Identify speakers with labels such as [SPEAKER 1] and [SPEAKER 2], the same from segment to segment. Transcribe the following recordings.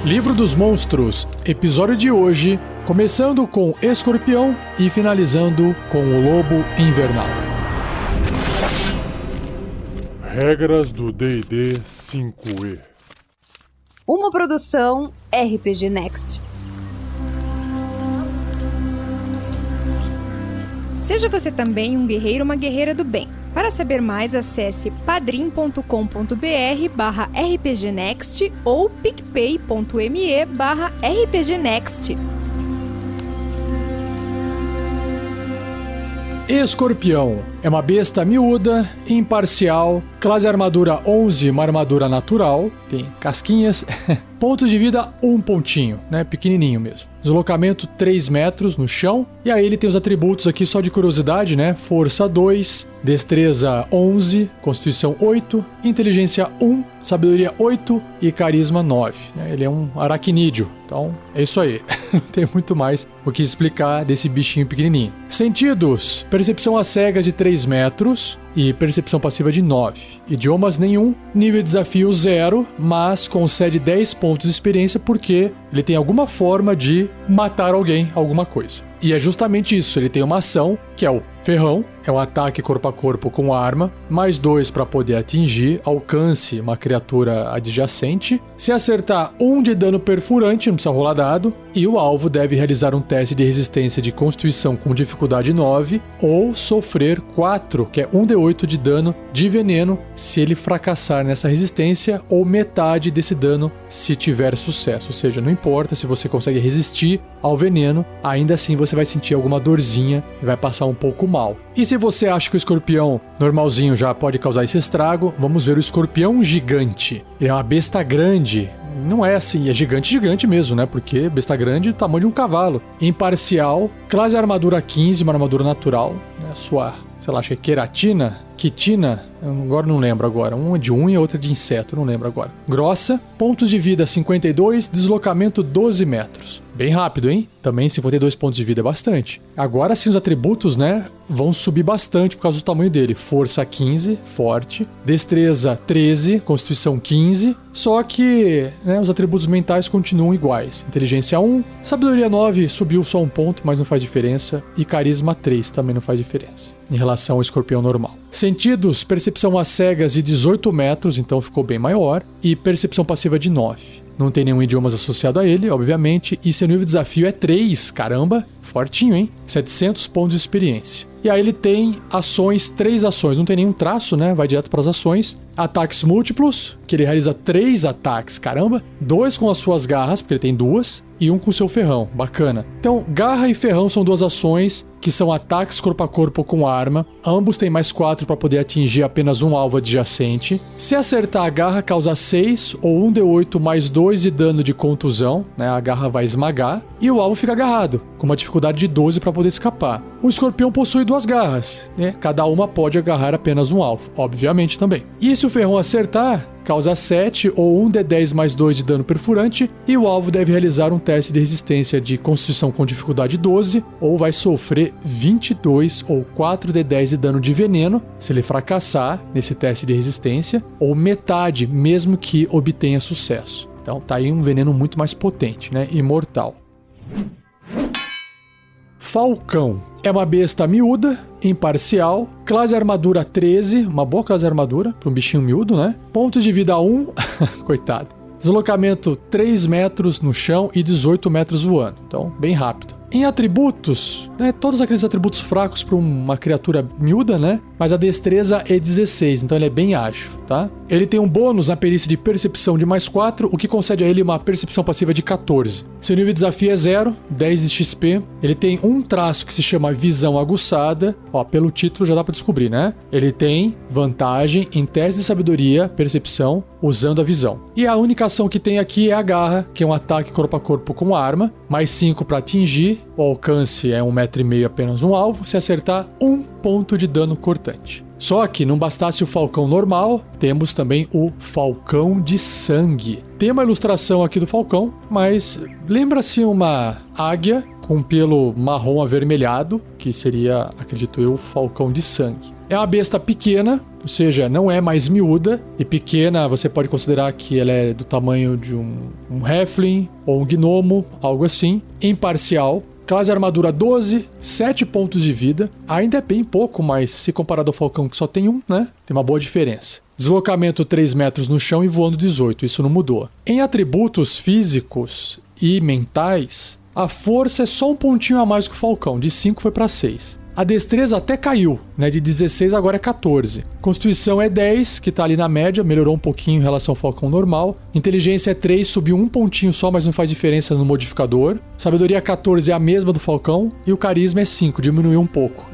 [SPEAKER 1] Livro dos Monstros, episódio de hoje, começando com Escorpião e finalizando com o Lobo Invernal.
[SPEAKER 2] Regras do D&D 5e.
[SPEAKER 3] Uma produção RPG Next.
[SPEAKER 4] Seja você também um guerreiro ou uma guerreira do bem. Para saber mais, acesse padrim.com.br/rpgnext ou picpay.me/rpgnext.
[SPEAKER 1] Escorpião é uma besta miúda, imparcial, classe armadura 11, uma armadura natural, tem casquinhas, pontos de vida 1 pontinho, né, pequenininho mesmo. Deslocamento 3 metros no chão, e aí ele tem os atributos aqui só de curiosidade, né, força 2, destreza 11, constituição 8, inteligência 1, sabedoria 8 e carisma 9, né? Ele é um aracnídeo, então é isso aí, não tem muito mais o que explicar desse bichinho pequenininho. Sentidos, percepção às cegas de 3 metros e percepção passiva de 9. Idiomas nenhum, nível de desafio 0, mas concede 10 pontos de experiência porque ele tem alguma forma de matar alguém, alguma coisa. E é justamente isso, ele tem uma ação que é o ferrão, é um ataque corpo a corpo com arma, mais 2 para poder atingir, alcance uma criatura adjacente. Se acertar 1 de dano perfurante, não precisa rolar dado, e o alvo deve realizar um teste de resistência de constituição com dificuldade 9, ou sofrer 4, que é 1d8 de dano de veneno, se ele fracassar nessa resistência, ou metade desse dano se tiver sucesso. Ou seja, não importa se você consegue resistir ao veneno, ainda assim você vai sentir alguma dorzinha e vai passar um pouco mal. E se você acha que o escorpião normalzinho já pode causar esse estrago, vamos ver o escorpião gigante. Ele é uma besta grande, não é assim, é gigante mesmo, né? Porque besta grande é do tamanho de um cavalo. Imparcial, classe armadura 15, uma armadura natural, né? Sua, sei lá, acho que é queratina, quitina, agora não lembro agora. Uma de unha e outra de inseto, não lembro agora. Grossa, pontos de vida 52, deslocamento 12 metros. Bem rápido, hein? Também 52 pontos de vida é bastante. Agora sim os atributos, né, vão subir bastante por causa do tamanho dele. Força 15, forte. Destreza 13, constituição 15. Só que, né, os atributos mentais continuam iguais. Inteligência 1, sabedoria 9 subiu só 1 ponto, mas não faz diferença. E carisma 3 também não faz diferença em relação ao escorpião normal. Sentidos, percepção às cegas de 18 metros, então ficou bem maior. E percepção passiva de 9. Não tem nenhum idiomas associado a ele, obviamente. E seu nível de desafio é 3. Caramba, fortinho, hein? 700 pontos de experiência. E aí ele tem ações, 3 ações. Não tem nenhum traço, né? Vai direto para as ações. Ataques múltiplos, que ele realiza 3 ataques. Caramba. 2 com as suas garras, porque ele tem 2. E 1 com seu ferrão. Bacana. Então, garra e ferrão são 2 ações que são ataques corpo a corpo com arma. Ambos têm mais 4 para poder atingir apenas um alvo adjacente. Se acertar a garra, causa 6 ou 1d8 mais 2 de dano de contusão, né? A garra vai esmagar. E o alvo fica agarrado, com uma dificuldade de 12 para poder escapar. O escorpião possui 2 garras, né? Cada uma pode agarrar apenas um alvo, obviamente também. E se o ferrão acertar, causa 7 ou 1d10 mais 2 de dano perfurante, e o alvo deve realizar um teste de resistência de constituição com dificuldade 12, ou vai sofrer 22 ou 4d10 de dano de veneno, se ele fracassar nesse teste de resistência, ou metade, mesmo que obtenha sucesso. Então tá aí um veneno muito mais potente, né? Imortal. Falcão é uma besta miúda, imparcial, classe armadura 13, uma boa classe armadura para um bichinho miúdo, né? Pontos de vida 1, coitado. Deslocamento 3 metros no chão e 18 metros voando, então bem rápido. Em atributos, né, todos aqueles atributos fracos para uma criatura miúda, né? Mas a destreza é 16, então ele é bem ágil, tá? Ele tem um bônus na perícia de percepção de mais 4, o que concede a ele uma percepção passiva de 14. Seu nível de desafio é 0, 10 de XP. Ele tem um traço que se chama visão aguçada. Ó, pelo título já dá para descobrir, né? Ele tem vantagem em teste de sabedoria, percepção, usando a visão. E a única ação que tem aqui é a garra, que é um ataque corpo a corpo com arma, mais 5 para atingir. O alcance é 1,5 m apenas um alvo. Se acertar, 1 ponto de dano cortante. Só que não bastasse o falcão normal, temos também o falcão de sangue. Tem uma ilustração aqui do falcão, mas lembra-se uma águia com pelo marrom avermelhado, que seria, acredito eu, o falcão de sangue. É uma besta pequena, ou seja, não é mais miúda e pequena, você pode considerar que ela é do tamanho de um halfling ou um gnomo, algo assim. Imparcial. Classe armadura 12, 7 pontos de vida. Ainda é bem pouco, mas se comparado ao falcão que só tem 1, né? Tem uma boa diferença. Deslocamento 3 metros no chão e voando 18, isso não mudou. Em atributos físicos e mentais, a força é só um pontinho a mais que o falcão, de 5 foi para 6. A destreza até caiu, né? De 16 agora é 14. Constituição é 10, que tá ali na média, melhorou um pouquinho em relação ao falcão normal. Inteligência é 3, subiu um pontinho só, mas não faz diferença no modificador. Sabedoria 14 é a mesma do falcão. E o carisma é 5, diminuiu um pouco.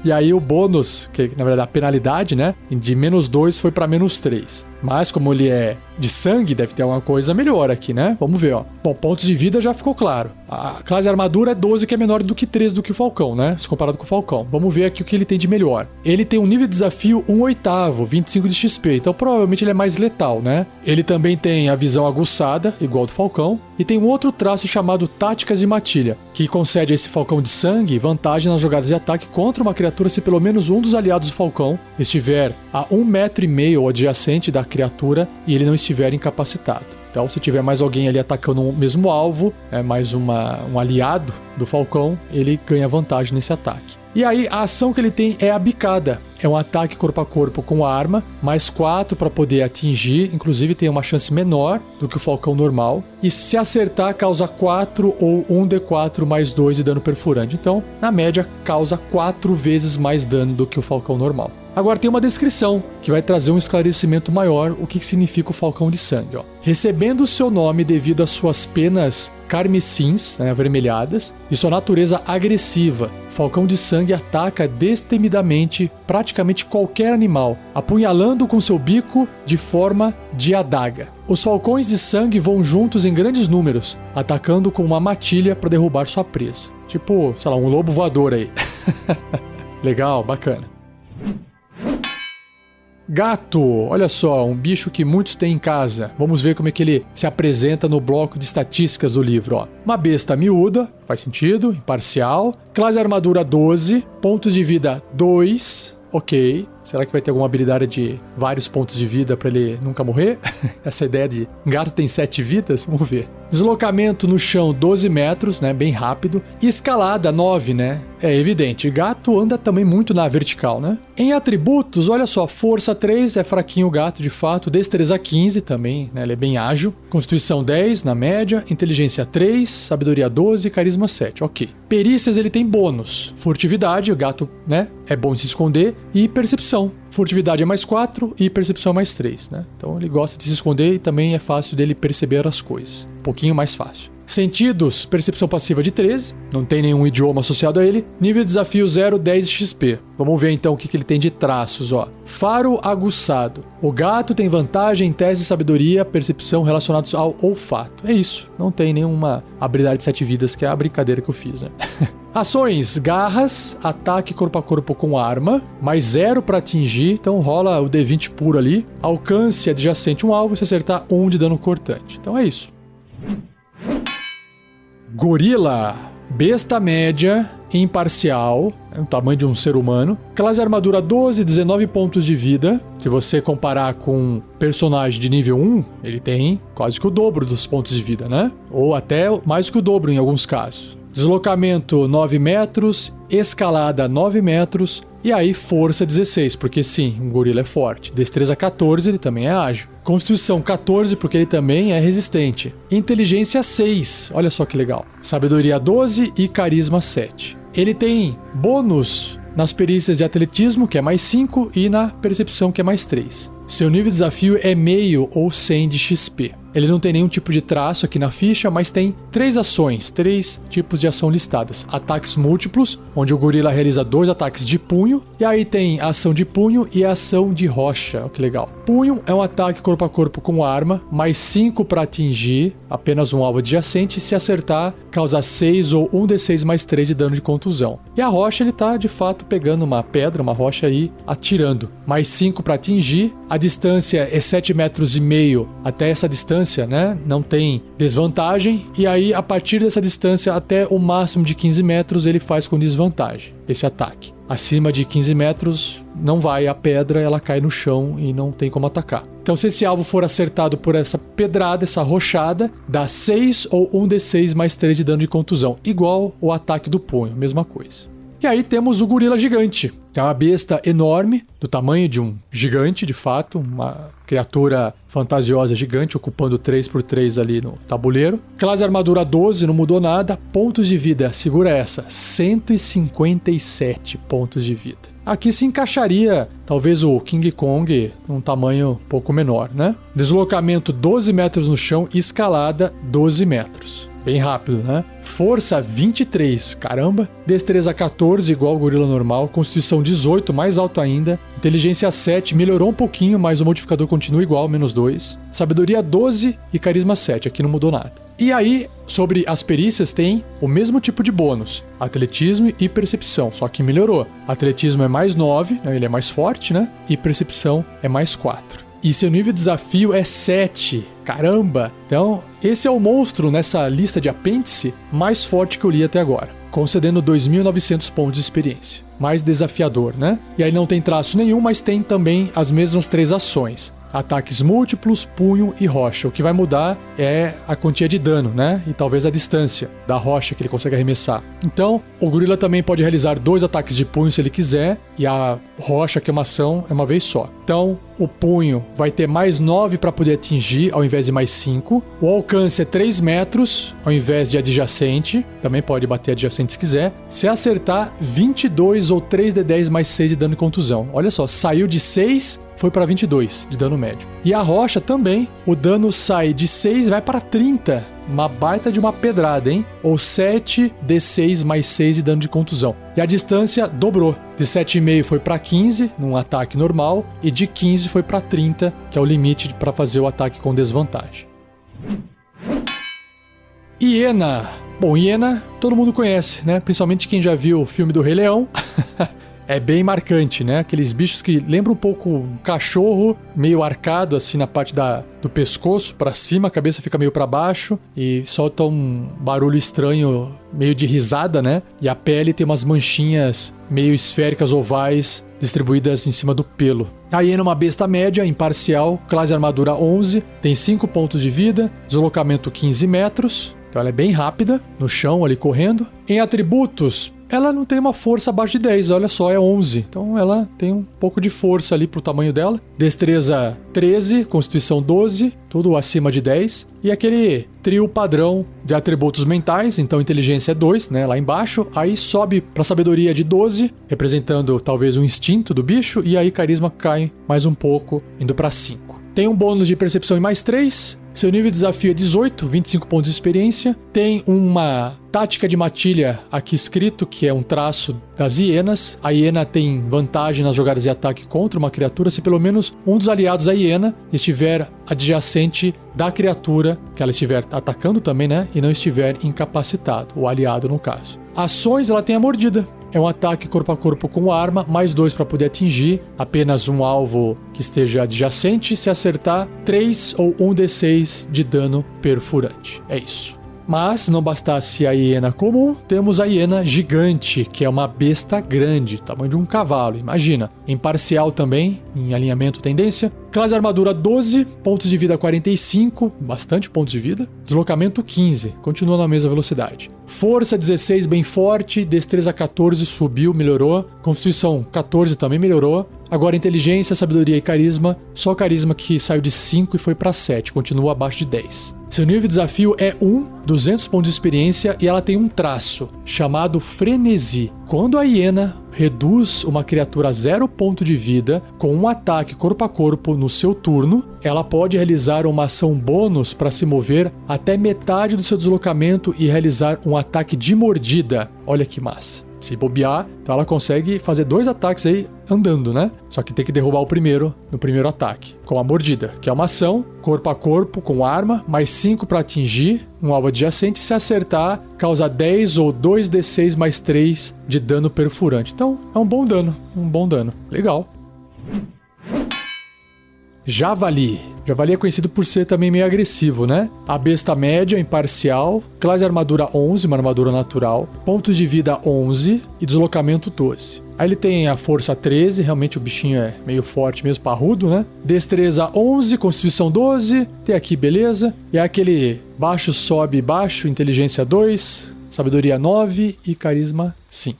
[SPEAKER 1] E aí o bônus, que na verdade a penalidade, né? De -2 foi para -3. Mas como ele é de sangue, deve ter alguma coisa melhor aqui, né? Vamos ver, ó. Bom, pontos de vida já ficou claro. A classe armadura é 12, que é menor do que 13 do que o falcão, né? Se comparado com o falcão. Vamos ver aqui o que ele tem de melhor. Ele tem um nível de desafio 1/8, 25 de XP. Então provavelmente ele é mais letal, né? Ele também tem a visão aguçada, igual do falcão. E tem um outro traço chamado Táticas e Matilha, que concede a esse falcão de sangue vantagem nas jogadas de ataque contra uma criatura se pelo menos um dos aliados do falcão estiver a 1,5 metro adjacente da criatura e ele não estiver incapacitado. Então, se tiver mais alguém ali atacando o mesmo alvo, mais um aliado do falcão, ele ganha vantagem nesse ataque. E aí, a ação que ele tem é a bicada. É um ataque corpo a corpo com a arma, mais 4 para poder atingir. Inclusive, tem uma chance menor do que o falcão normal. E se acertar, causa 4 ou 1d4 mais 2 de dano perfurante. Então, na média, causa 4 vezes mais dano do que o falcão normal. Agora tem uma descrição que vai trazer um esclarecimento maior o que significa o falcão de sangue. Ó. Recebendo o seu nome devido às suas penas carmesins, avermelhadas, e sua natureza agressiva, o falcão de sangue ataca destemidamente praticamente qualquer animal, apunhalando com seu bico de forma de adaga. Os falcões de sangue vão juntos em grandes números, atacando com uma matilha para derrubar sua presa. Tipo, sei lá, um lobo voador aí. Legal, bacana. Gato, olha só, um bicho que muitos têm em casa. Vamos ver como é que ele se apresenta no bloco de estatísticas do livro. Ó. Uma besta miúda, faz sentido, imparcial. Classe armadura 12, pontos de vida 2, ok. Será que vai ter alguma habilidade de vários pontos de vida para ele nunca morrer? Essa ideia de gato tem 7 vidas? Vamos ver. Deslocamento no chão 12 metros, né? Bem rápido. Escalada 9, né? É evidente. Gato anda também muito na vertical, né? Em atributos, olha só. Força 3, é fraquinho o gato de fato. Destreza 15 também, né? Ele é bem ágil. Constituição 10 na média. Inteligência 3, sabedoria 12, carisma 7. Ok. Perícias ele tem bônus. Furtividade, o gato, né? É bom se esconder. E percepção. Furtividade é mais 4 e percepção mais 3, né? Então ele gosta de se esconder e também é fácil dele perceber as coisas. Um pouquinho mais fácil. Sentidos, percepção passiva de 13, não tem nenhum idioma associado a ele. Nível de desafio 0, 10 XP. Vamos ver então o que ele tem de traços, ó. Faro aguçado. O gato tem vantagem em testes de sabedoria, percepção relacionados ao olfato. É isso, não tem nenhuma habilidade de 7 vidas, que é a brincadeira que eu fiz, né? Ações, garras, ataque corpo a corpo com arma, mais 0 para atingir, então rola o D20 puro ali. Alcance adjacente um alvo, se acertar 1 de dano cortante. Então é isso. Gorila, besta média, imparcial, é o tamanho de um ser humano. Classe armadura 12, 19 pontos de vida. Se você comparar com um personagem de nível 1, ele tem quase que o dobro dos pontos de vida, né? Ou até mais que o dobro em alguns casos. Deslocamento 9 metros, escalada 9 metros e aí força 16, porque sim, um gorila é forte. Destreza 14, ele também é ágil. Constituição 14, porque ele também é resistente. Inteligência 6, olha só que legal. Sabedoria 12 e carisma 7. Ele tem bônus nas perícias de atletismo, que é mais 5, e na percepção, que é mais 3. Seu nível de desafio é meio ou 100 de XP. Ele não tem nenhum tipo de traço aqui na ficha, mas tem 3 ações, 3 tipos de ação listadas. Ataques múltiplos, onde o gorila realiza 2 ataques de punho, e aí tem a ação de punho e a ação de rocha. Olha que legal. Punho é um ataque corpo a corpo com arma, mais 5 para atingir apenas um alvo adjacente, e se acertar, causa 6 ou 1d6 mais 3 de dano de contusão. E a rocha, ele tá de fato pegando uma pedra, uma rocha aí, atirando. Mais 5 para atingir, a distância é 7,5 metros até essa distância, distância, né, não tem desvantagem, e aí a partir dessa distância até o máximo de 15 metros ele faz com desvantagem esse ataque. Acima de 15 metros não vai a pedra, ela cai no chão e não tem como atacar. Então se esse alvo for acertado por essa pedrada, essa rochada, dá 6 ou 1d6 mais 3 de dano de contusão, igual o ataque do punho, mesma coisa. E aí temos o gorila gigante, que é uma besta enorme, do tamanho de um gigante de fato, uma criatura fantasiosa gigante, ocupando 3x3 ali no tabuleiro. Classe armadura 12, não mudou nada. Pontos de vida, segura essa, 157 pontos de vida. Aqui se encaixaria talvez o King Kong, um tamanho um pouco menor, né? Deslocamento 12 metros no chão e escalada 12 metros. Bem rápido, né? Força 23, caramba. Destreza 14, igual ao gorila normal. Constituição 18, mais alto ainda. Inteligência 7, melhorou um pouquinho, mas o modificador continua igual, menos 2. Sabedoria 12 e carisma 7, aqui não mudou nada. E aí, sobre as perícias, tem o mesmo tipo de bônus. Atletismo e percepção, só que melhorou. Atletismo é mais 9, né? Ele é mais forte, né? E percepção é mais 4. E seu nível de desafio é 7. Caramba! Então, esse é o monstro nessa lista de apêndice mais forte que eu li até agora, concedendo 2.900 pontos de experiência. Mais desafiador, né? E aí não tem traço nenhum, mas tem também as mesmas 3 ações. Ataques múltiplos, punho e rocha. O que vai mudar é a quantia de dano, né? E talvez a distância da rocha que ele consegue arremessar. Então, o gorila também pode realizar 2 ataques de punho se ele quiser, e a rocha, que é uma ação, é uma vez só. Então, o punho vai ter mais 9 para poder atingir, ao invés de mais 5. O alcance é 3 metros, ao invés de adjacente. Também pode bater adjacente se quiser. Se acertar, 22 ou 3d10 mais 6 de dano e contusão. Olha só, saiu de 6... foi para 22 de dano médio. E a rocha também, o dano sai de 6 e vai para 30. Uma baita de uma pedrada, hein? Ou 7d6 mais 6 de dano de contusão. E a distância dobrou. De 7,5 foi para 15, num ataque normal. E de 15 foi para 30, que é o limite para fazer o ataque com desvantagem. Hiena. Bom, hiena todo mundo conhece, né? Principalmente quem já viu o filme do Rei Leão. É bem marcante, né? Aqueles bichos que lembram um pouco um cachorro, meio arcado assim na parte do pescoço para cima, a cabeça fica meio para baixo e solta um barulho estranho, meio de risada, né? E a pele tem umas manchinhas meio esféricas, ovais, distribuídas em cima do pelo. A hiena é uma besta média, imparcial, classe armadura 11, tem 5 pontos de vida, deslocamento 15 metros, então ela é bem rápida, no chão ali correndo. Em atributos, ela não tem uma força abaixo de 10, olha só, é 11. Então ela tem um pouco de força ali pro tamanho dela. Destreza 13, Constituição 12, tudo acima de 10. E aquele trio padrão de atributos mentais, então inteligência é 2, né, lá embaixo. Aí sobe pra sabedoria de 12, representando talvez o instinto do bicho. E aí carisma cai mais um pouco, indo pra 5. Tem um bônus de percepção em mais 3. Seu nível de desafio é 18, 25 pontos de experiência. Tem uma tática de matilha aqui escrito, que é um traço das hienas. A hiena tem vantagem nas jogadas de ataque contra uma criatura se pelo menos um dos aliados da hiena estiver adjacente da criatura que ela estiver atacando também, né? E não estiver incapacitado, o aliado no caso. Ações, ela tem a mordida. É um ataque corpo a corpo com arma, mais 2 para poder atingir apenas um alvo que esteja adjacente. Se acertar, 3 ou 1d6 de dano perfurante. É isso. Mas não bastasse a hiena comum, temos a hiena gigante, que é uma besta grande, tamanho de um cavalo, imagina. Imparcial também, em alinhamento tendência. Classe armadura 12, pontos de vida 45, bastante pontos de vida. Deslocamento 15, continua na mesma velocidade. Força 16, bem forte. Destreza 14, subiu, melhorou. Constituição 14 também melhorou. Agora inteligência, sabedoria e carisma. Só carisma que saiu de 5 e foi para 7, continua abaixo de 10. Seu nível de desafio é 1, 200 pontos de experiência, e ela tem um traço chamado frenesi. Quando a hiena reduz uma criatura a 0 ponto de vida com um ataque corpo a corpo no seu turno, ela pode realizar uma ação bônus para se mover até metade do seu deslocamento e realizar um ataque de mordida. Olha que massa. Se bobear, então ela consegue fazer 2 ataques aí andando, né? Só que tem que derrubar o primeiro no primeiro ataque, com a mordida, que é uma ação corpo a corpo com arma, mais 5 para atingir um alvo adjacente. Se acertar, causa 10 ou 2d6 mais 3 de dano perfurante. Então, é um bom dano, Legal. Javali. Javali é conhecido por ser também meio agressivo, né? A besta média, imparcial, classe armadura 11, uma armadura natural, pontos de vida 11 e deslocamento 12. Aí ele tem a força 13, realmente o bichinho é meio forte mesmo, parrudo, né? Destreza 11, constituição 12, tem aqui, beleza. E é aquele baixo sobe baixo, inteligência 2, sabedoria 9 e carisma 5.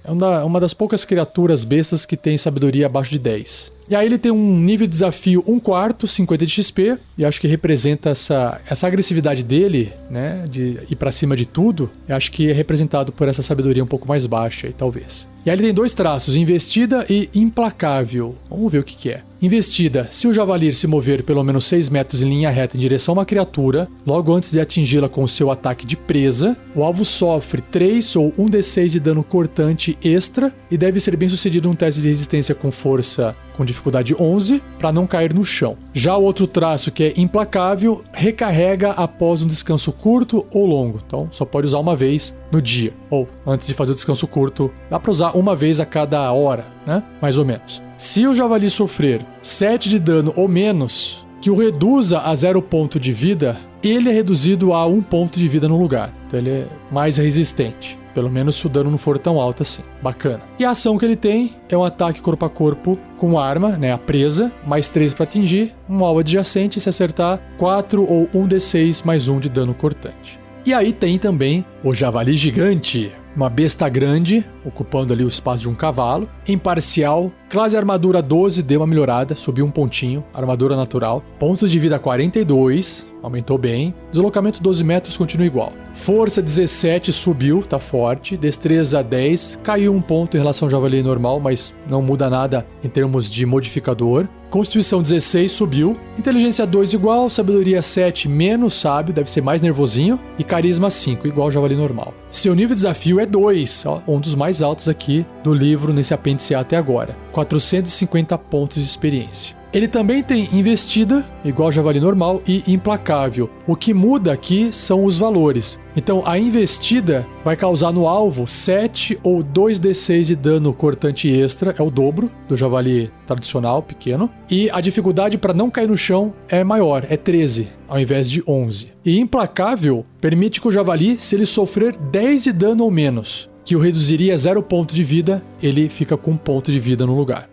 [SPEAKER 1] É uma das poucas criaturas bestas que tem sabedoria abaixo de 10. E aí ele tem um nível de desafio 1/4, 50 de XP, e acho que representa essa agressividade dele, né, de ir pra cima de tudo, eu acho que é representado por essa sabedoria um pouco mais baixa aí, talvez. E aí ele tem 2 traços, investida e implacável. Vamos ver o que é. Investida, se o javali se mover pelo menos 6 metros em linha reta em direção a uma criatura, logo antes de atingi-la com o seu ataque de presa, o alvo sofre 3 ou 1d6 de dano cortante extra e deve ser bem sucedido um teste de resistência com força com dificuldade 11 para não cair no chão. Já o outro traço, que é implacável, recarrega após um descanso curto ou longo. Então só pode usar uma vez no dia, ou antes de fazer o descanso curto, dá para usar uma vez a cada hora, né? Mais ou menos. Se o javali sofrer 7 de dano ou menos, que o reduza a 0 ponto de vida, ele é reduzido a 1 ponto de vida no lugar. Então ele é mais resistente. Pelo menos se o dano não for tão alto assim. Bacana. E a ação que ele tem é um ataque corpo a corpo com arma, né? A presa, mais 3 para atingir, um alvo adjacente, se acertar 4 ou 1d6 mais 1 de dano cortante. E aí tem também o javali gigante, uma besta grande, ocupando ali o espaço de um cavalo, imparcial, classe armadura 12, deu uma melhorada, subiu um pontinho, armadura natural, pontos de vida 42, aumentou bem, deslocamento 12 metros, continua igual. Força 17, subiu, tá forte, destreza 10, caiu um ponto em relação ao javali normal, mas não muda nada em termos de modificador. Constituição 16, subiu, inteligência 2 igual, sabedoria 7 menos sábio, deve ser mais nervosinho, e carisma 5, igual ao javali normal. Seu nível de desafio é 2, ó, um dos mais altos aqui do livro nesse apêndice A até agora, 450 pontos de experiência. Ele também tem investida, igual ao javali normal, e implacável. O que muda aqui são os valores. Então, a investida vai causar no alvo 7 ou 2d6 de dano cortante extra, é o dobro do javali tradicional, pequeno. E a dificuldade para não cair no chão é maior, é 13, ao invés de 11. E implacável permite que o javali, se ele sofrer 10 de dano ou menos, que o reduziria a 0 ponto de vida, ele fica com 1 ponto de vida no lugar.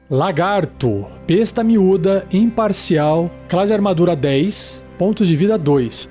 [SPEAKER 1] Lagarto, besta miúda, imparcial, classe armadura 10, pontos de vida 2.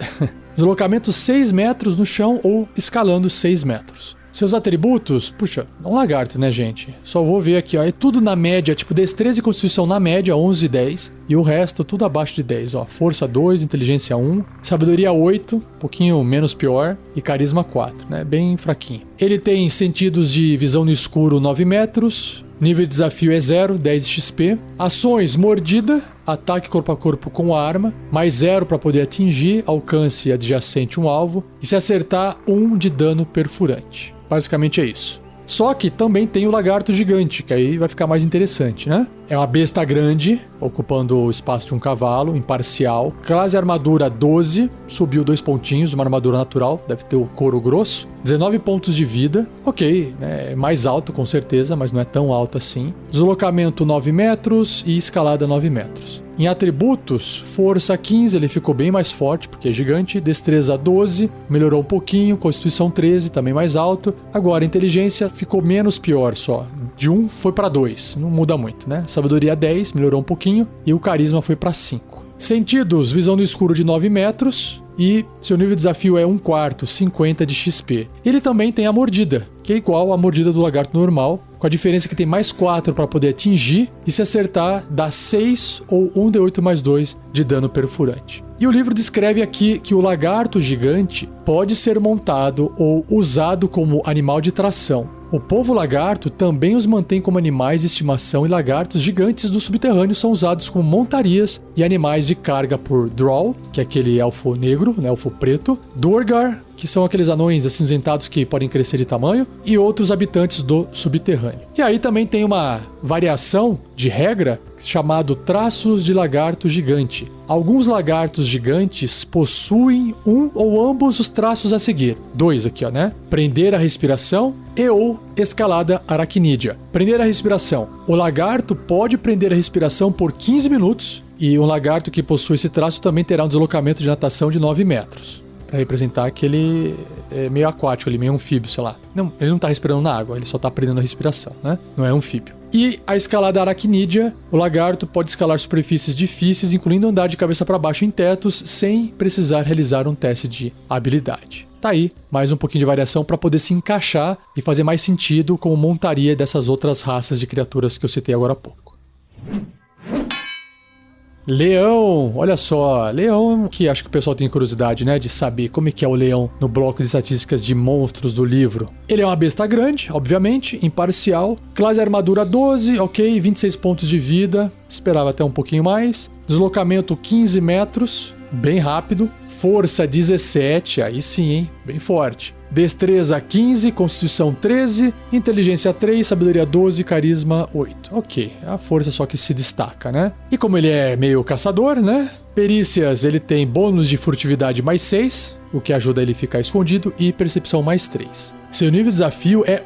[SPEAKER 1] Deslocamento 6 metros no chão ou escalando 6 metros. Seus atributos, puxa, é um lagarto, né, gente? Só vou ver aqui, ó, é tudo na média, tipo destreza e constituição na média, 11 e 10. E o resto tudo abaixo de 10, ó. Força 2, inteligência 1, sabedoria 8, um pouquinho menos pior, e carisma 4, né? Bem fraquinho. Ele tem sentidos de visão no escuro 9 metros, nível de desafio é 0, 10 XP. Ações, mordida, ataque corpo a corpo com arma, mais 0 para poder atingir, alcance adjacente um alvo, e se acertar 1 de dano perfurante. Basicamente é isso. Só que também tem o lagarto gigante, que aí vai ficar mais interessante, né? É uma besta grande, ocupando o espaço de um cavalo, imparcial. Classe armadura 12, subiu 2 pontinhos, uma armadura natural, deve ter o couro grosso. 19 pontos de vida, ok, é mais alto com certeza, mas não é tão alto assim. Deslocamento 9 metros e escalada 9 metros. Em atributos, força 15, ele ficou bem mais forte, porque é gigante. Destreza 12, melhorou um pouquinho. Constituição 13, também mais alto. Agora, inteligência ficou menos pior só. De 1 foi para 2, não muda muito, né? Sabedoria 10, melhorou um pouquinho. E o carisma foi para 5. Sentidos, visão no escuro de 9 metros. E seu nível de desafio é 1/4, 50 de XP. Ele também tem a mordida, que é igual à mordida do lagarto normal, com a diferença que tem mais 4 para poder atingir, e se acertar dá 6 ou 1d8 mais 2 de dano perfurante. E o livro descreve aqui que o lagarto gigante pode ser montado ou usado como animal de tração. O povo lagarto também os mantém como animais de estimação, e lagartos gigantes do subterrâneo são usados como montarias e animais de carga por Droll, que é aquele elfo negro, né, elfo preto, Durgar, que são aqueles anões acinzentados que podem crescer de tamanho, e outros habitantes do subterrâneo. E aí também tem uma variação de regra, que chamado traços de lagarto gigante. Alguns lagartos gigantes possuem um ou ambos os traços a seguir. 2 aqui, ó, né? Prender a respiração e ou escalada aracnídea. Prender a respiração. O lagarto pode prender a respiração por 15 minutos e um lagarto que possui esse traço também terá um deslocamento de natação de 9 metros. Para representar que ele é meio aquático, ele é meio anfíbio, sei lá. Não, ele não tá respirando na água, ele só tá prendendo a respiração, né? Não é anfíbio. E a escalada aracnídea, o lagarto pode escalar superfícies difíceis, incluindo andar de cabeça para baixo em tetos, sem precisar realizar um teste de habilidade. Tá aí, mais um pouquinho de variação para poder se encaixar e fazer mais sentido como montaria dessas outras raças de criaturas que eu citei agora há pouco. Leão, olha só, leão que acho que o pessoal tem curiosidade, né, de saber como é que é o leão no bloco de estatísticas de monstros do livro. Ele é uma besta grande, obviamente, imparcial, classe armadura 12, ok, 26 pontos de vida, esperava até um pouquinho mais, deslocamento 15 metros, bem rápido, força 17, aí sim, hein, bem forte. Destreza 15, Constituição 13, Inteligência 3, Sabedoria 12, Carisma 8. Ok, a força só que se destaca, né? E como ele é meio caçador, né? Perícias, ele tem bônus de furtividade mais 6, o que ajuda ele a ficar escondido, e percepção mais 3. Seu nível de desafio é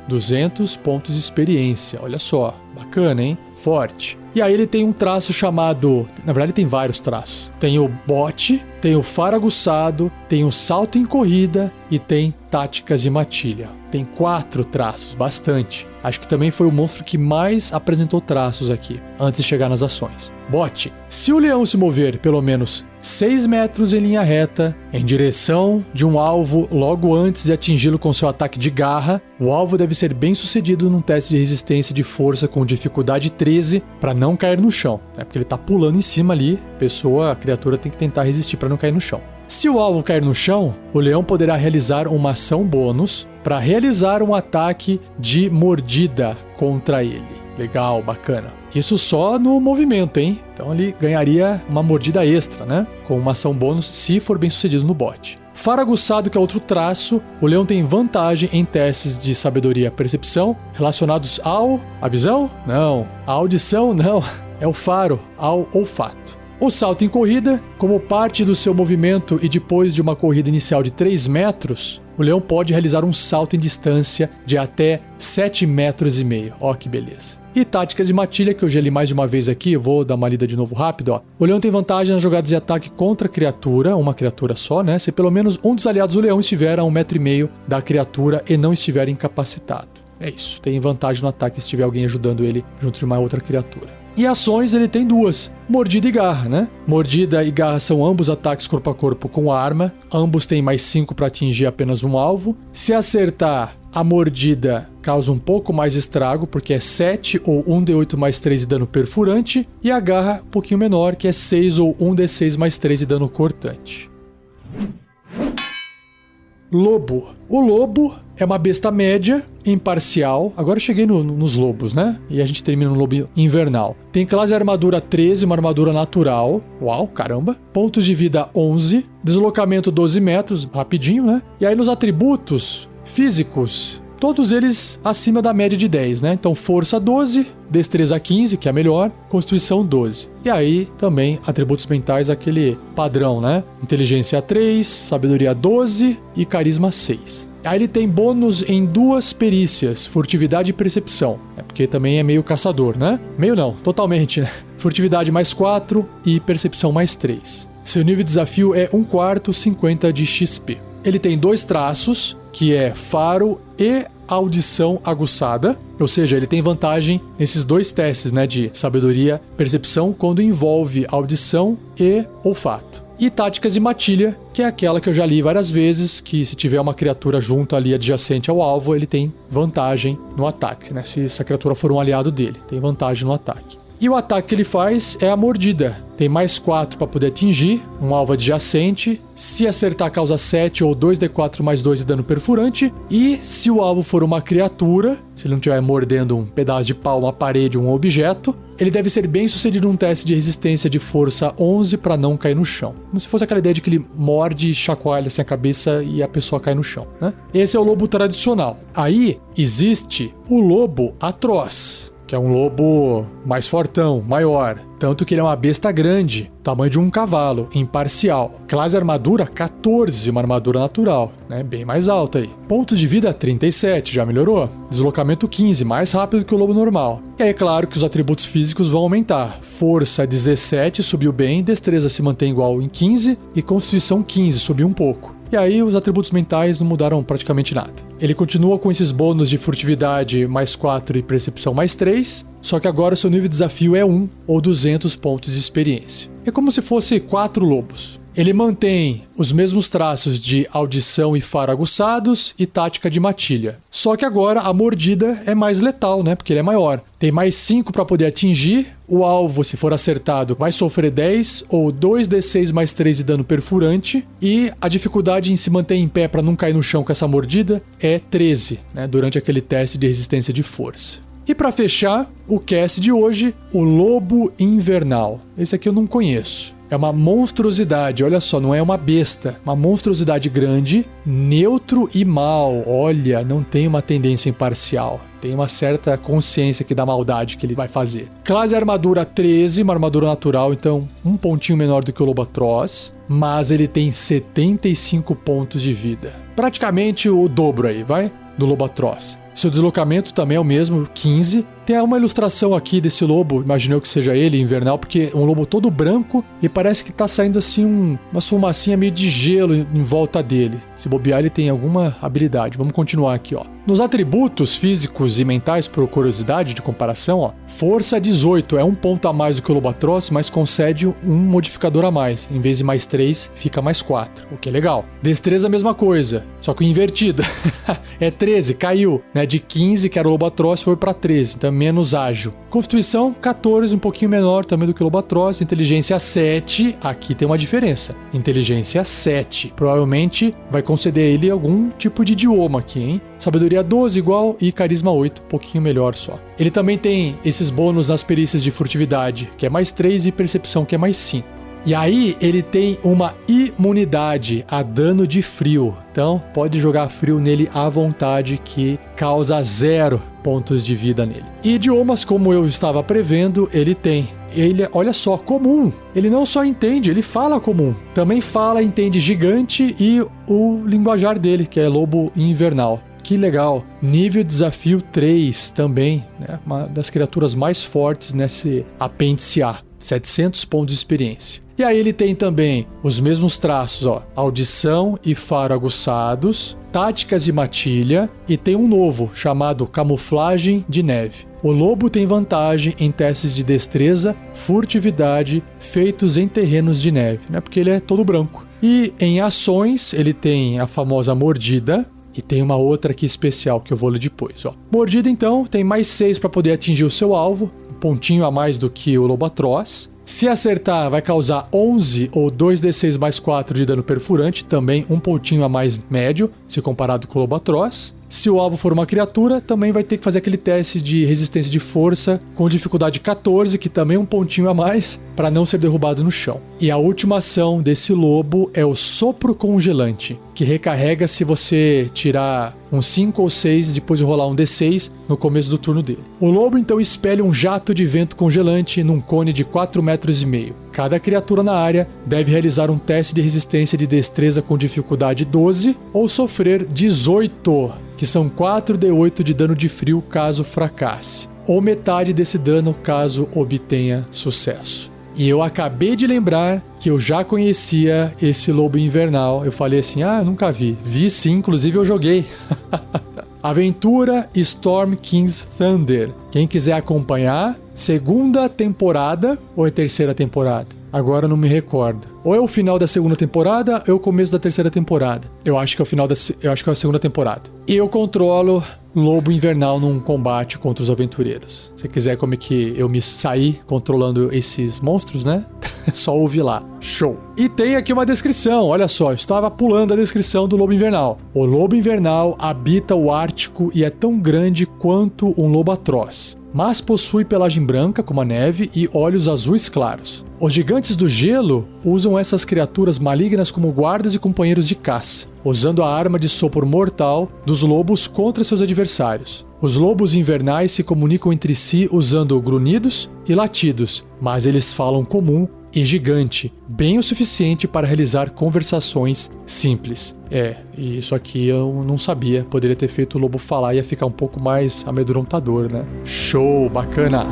[SPEAKER 1] 200 pontos de experiência. Olha só, bacana, hein? Forte. E aí ele tem um traço chamado... Na verdade, ele tem vários traços. Tem o bote, tem o faro aguçado, tem o salto em corrida e tem táticas de matilha. Tem 4 traços, bastante. Acho que também foi o monstro que mais apresentou traços aqui, antes de chegar nas ações. Bote. Se o leão se mover pelo menos 6 metros em linha reta, em direção de um alvo logo antes de atingi-lo com seu ataque de garra, o alvo deve ser bem sucedido num teste de resistência de força com dificuldade 13 para não cair no chão, né? Porque ele tá pulando em cima ali, a criatura tem que tentar resistir para não cair no chão. Se o alvo cair no chão, o leão poderá realizar uma ação bônus para realizar um ataque de mordida contra ele. Legal, bacana. Isso só no movimento, hein? Então ele ganharia uma mordida extra, né? Com uma ação bônus se for bem sucedido no bote. Faro aguçado, que é outro traço, o leão tem vantagem em testes de sabedoria e percepção relacionados à visão? Não. À audição? Não. É o faro, ao olfato. O salto em corrida, como parte do seu movimento e depois de uma corrida inicial de 3 metros, o leão pode realizar um salto em distância de até 7,5 metros. Ó, que beleza. E táticas de matilha, que eu já li mais de uma vez aqui, eu vou dar uma lida de novo rápido, ó. O leão tem vantagem nas jogadas de ataque contra a criatura, uma criatura só, né? Se pelo menos um dos aliados do leão estiver a 1,5 metro da criatura e não estiver incapacitado. É isso, tem vantagem no ataque se tiver alguém ajudando ele junto de uma outra criatura. E ações ele tem 2, mordida e garra, né? Mordida e garra são ambos ataques corpo a corpo com arma, ambos têm mais 5 para atingir apenas um alvo. Se acertar, a mordida causa um pouco mais estrago, porque é 7 ou 1d8 mais 3 de dano perfurante, e a garra um pouquinho menor, que é 6 ou 1d6 mais 3 de dano cortante. Lobo. O lobo é uma besta média, imparcial. Agora eu cheguei nos lobos, né? E a gente termina no lobo invernal. Tem classe armadura 13, uma armadura natural. Uau, caramba. Pontos de vida 11. Deslocamento 12 metros, rapidinho, né? E aí nos atributos físicos, todos eles acima da média de 10, né? Então força 12, destreza 15, que é a melhor, constituição 12. E aí também atributos mentais, aquele padrão, né? Inteligência 3, sabedoria 12 e carisma 6. Aí ele tem bônus em 2 perícias, furtividade e percepção. É porque também é meio caçador, né? Meio não, totalmente, né? Furtividade mais 4 e percepção mais 3. Seu nível de desafio é 1/4, 50 de XP. Ele tem 2 traços, que é faro e audição aguçada, ou seja, ele tem vantagem nesses 2 testes, né, de sabedoria, percepção, quando envolve audição e olfato. E táticas de matilha, que é aquela que eu já li várias vezes, que se tiver uma criatura junto ali adjacente ao alvo, ele tem vantagem no ataque, né? Se essa criatura for um aliado dele, tem vantagem no ataque. E o ataque que ele faz é a mordida. Tem mais 4 para poder atingir, um alvo adjacente. Se acertar, causa 7 ou 2d4 mais 2 de dano perfurante. E se o alvo for uma criatura, se ele não estiver mordendo um pedaço de pau, uma parede, um objeto, ele deve ser bem sucedido num teste de resistência de força 11 para não cair no chão. Como se fosse aquela ideia de que ele morde, chacoalha assim a cabeça e a pessoa cai no chão, né? Esse é o lobo tradicional. Aí existe o lobo atroz. que é um lobo mais fortão, maior. Tanto que ele é uma besta grande, tamanho de um cavalo, imparcial. Classe armadura 14, uma armadura natural, né? Bem mais alta aí. Pontos de vida 37, já melhorou. Deslocamento 15, mais rápido que o lobo normal. E aí é claro que os atributos físicos vão aumentar. Força 17, subiu bem, destreza se mantém igual em 15 e constituição 15, subiu um pouco. E aí os atributos mentais não mudaram praticamente nada. Ele continua com esses bônus de furtividade mais 4 e percepção mais 3, só que agora o seu nível de desafio é 1 ou 200 pontos de experiência. É como se fosse 4 lobos. Ele mantém os mesmos traços de audição e faro aguçados e tática de matilha. Só que agora a mordida é mais letal, né? Porque ele é maior. Tem mais 5 para poder atingir. O alvo, se for acertado, vai sofrer 10 ou 2d6 mais 3 de dano perfurante. E a dificuldade em se manter em pé para não cair no chão com essa mordida é 13, né? Durante aquele teste de resistência de força. E para fechar, o cast de hoje, o Lobo Invernal. Esse aqui eu não conheço. É uma monstruosidade, olha só, não é uma besta. Uma monstruosidade grande, neutro e mal. Olha, não tem uma tendência imparcial. Tem uma certa consciência aqui da maldade que ele vai fazer. Classe armadura 13, uma armadura natural, então um pontinho menor do que o lobo atroz. Mas ele tem 75 pontos de vida. Praticamente o dobro aí, vai? Do lobo atroz. Seu deslocamento também é o mesmo, 15. Tem uma ilustração aqui desse lobo, imaginei que seja ele, invernal, porque é um lobo todo branco e parece que tá saindo assim uma fumacinha meio de gelo em volta dele. Se bobear, ele tem alguma habilidade. Vamos continuar aqui, ó. Nos atributos físicos e mentais, por curiosidade de comparação, ó, força 18 é um ponto a mais do que o lobo atroz, mas concede um modificador a mais. Em vez de mais 3, fica mais 4, o que é legal. Destreza, a mesma coisa, só que invertida. É 13, caiu, né? De 15, que era o lobo atroz, foi para 13, então menos ágil. Constituição 14, um pouquinho menor também do que o lobo atroz. Inteligência 7, aqui tem uma diferença. Inteligência 7, provavelmente vai conceder a ele algum tipo de idioma aqui, hein? Sabedoria 12 igual e carisma 8, um pouquinho melhor só. Ele também tem esses bônus nas perícias de furtividade, que é mais 3, e percepção, que é mais 5. E aí ele tem uma imunidade a dano de frio. Então pode jogar frio nele à vontade, que causa 0 pontos de vida nele. E idiomas, como eu estava prevendo, ele tem. Ele, olha só, comum. Ele não só entende, ele fala comum. Também fala, entende gigante e o linguajar dele, que é lobo invernal. Que legal. Nível desafio 3 também, né? Uma das criaturas mais fortes nesse apêndice A. 700 pontos de experiência. E aí ele tem também os mesmos traços, ó, audição e faro aguçados, táticas e matilha, e tem um novo chamado camuflagem de neve. O lobo tem vantagem em testes de destreza, furtividade, feitos em terrenos de neve, né? Porque ele é todo branco. E em ações ele tem a famosa mordida. E tem uma outra aqui especial que eu vou ler depois, ó. Mordida, então, tem mais 6 para poder atingir o seu alvo, um pontinho a mais do que o lobo atroz. Se acertar, vai causar 11 ou 2d6 mais 4 de dano perfurante, também um pontinho a mais médio, se comparado com o lobo atroz. Se o alvo for uma criatura, também vai ter que fazer aquele teste de resistência de força com dificuldade 14, que também é um pontinho a mais, para não ser derrubado no chão. E a última ação desse lobo é o sopro congelante, que recarrega se você tirar um 5 ou 6 depois de rolar um d6 no começo do turno dele. O lobo então espelha um jato de vento congelante num cone de 4,5 metros. Cada criatura na área deve realizar um teste de resistência de destreza com dificuldade 12 ou sofrer 18, que são 4d8 de dano de frio caso fracasse, ou metade desse dano caso obtenha sucesso. E eu acabei de lembrar que eu já conhecia esse lobo invernal. Eu falei assim, nunca vi. Vi sim, inclusive eu joguei. Aventura Storm King's Thunder. Quem quiser acompanhar, segunda temporada ou é terceira temporada? Agora não me recordo. Ou é o final da segunda temporada ou é o começo da terceira temporada. Eu acho que é o final eu acho que é a segunda temporada. E eu controlo lobo invernal num combate contra os aventureiros. Se quiser como é que eu me saí controlando esses monstros, né? É só ouvir lá. Show! E tem aqui uma descrição, olha só, eu estava pulando a descrição do lobo invernal. O lobo invernal habita o Ártico e é tão grande quanto um lobo atroz. mas possui pelagem branca, como a neve, e olhos azuis claros. Os gigantes do gelo usam essas criaturas malignas como guardas e companheiros de caça, usando a arma de sopro mortal dos lobos contra seus adversários. Os lobos invernais se comunicam entre si usando grunhidos e latidos, mas eles falam comum e gigante, bem o suficiente para realizar conversações simples. E isso aqui eu não sabia. Poderia ter feito o lobo falar, ia ficar um pouco mais amedrontador, né? Show, bacana!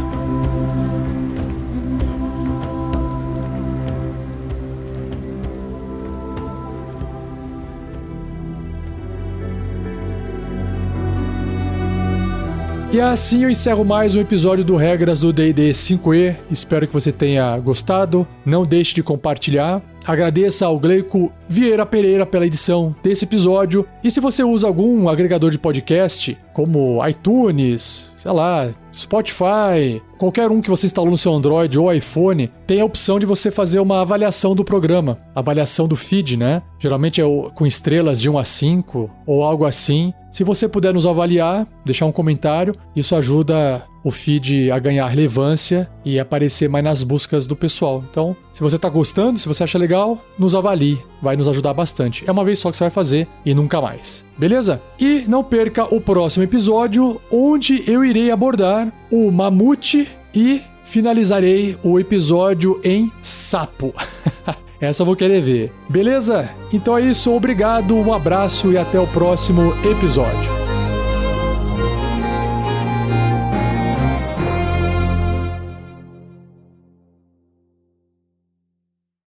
[SPEAKER 1] E assim eu encerro mais um episódio do Regras do D&D 5e. Espero que você tenha gostado. Não deixe de compartilhar. Agradeça ao Gleico Vieira Pereira pela edição desse episódio. E se você usa algum agregador de podcast, como iTunes, sei lá, Spotify, qualquer um que você instalou no seu Android ou iPhone, tem a opção de você fazer uma avaliação do programa, avaliação do feed, né? Geralmente é com estrelas de 1 a 5 ou algo assim. Se você puder nos avaliar, deixar um comentário, isso ajuda o feed a ganhar relevância e aparecer mais nas buscas do pessoal. Então, se você tá gostando, se você acha legal, nos avalie, vai nos ajudar bastante. É uma vez só que você vai fazer e nunca mais. Beleza? E não perca o próximo episódio, onde eu irei abordar o mamute e finalizarei o episódio em sapo. Essa eu vou querer ver. Beleza? Então é isso, obrigado, um abraço e até o próximo episódio.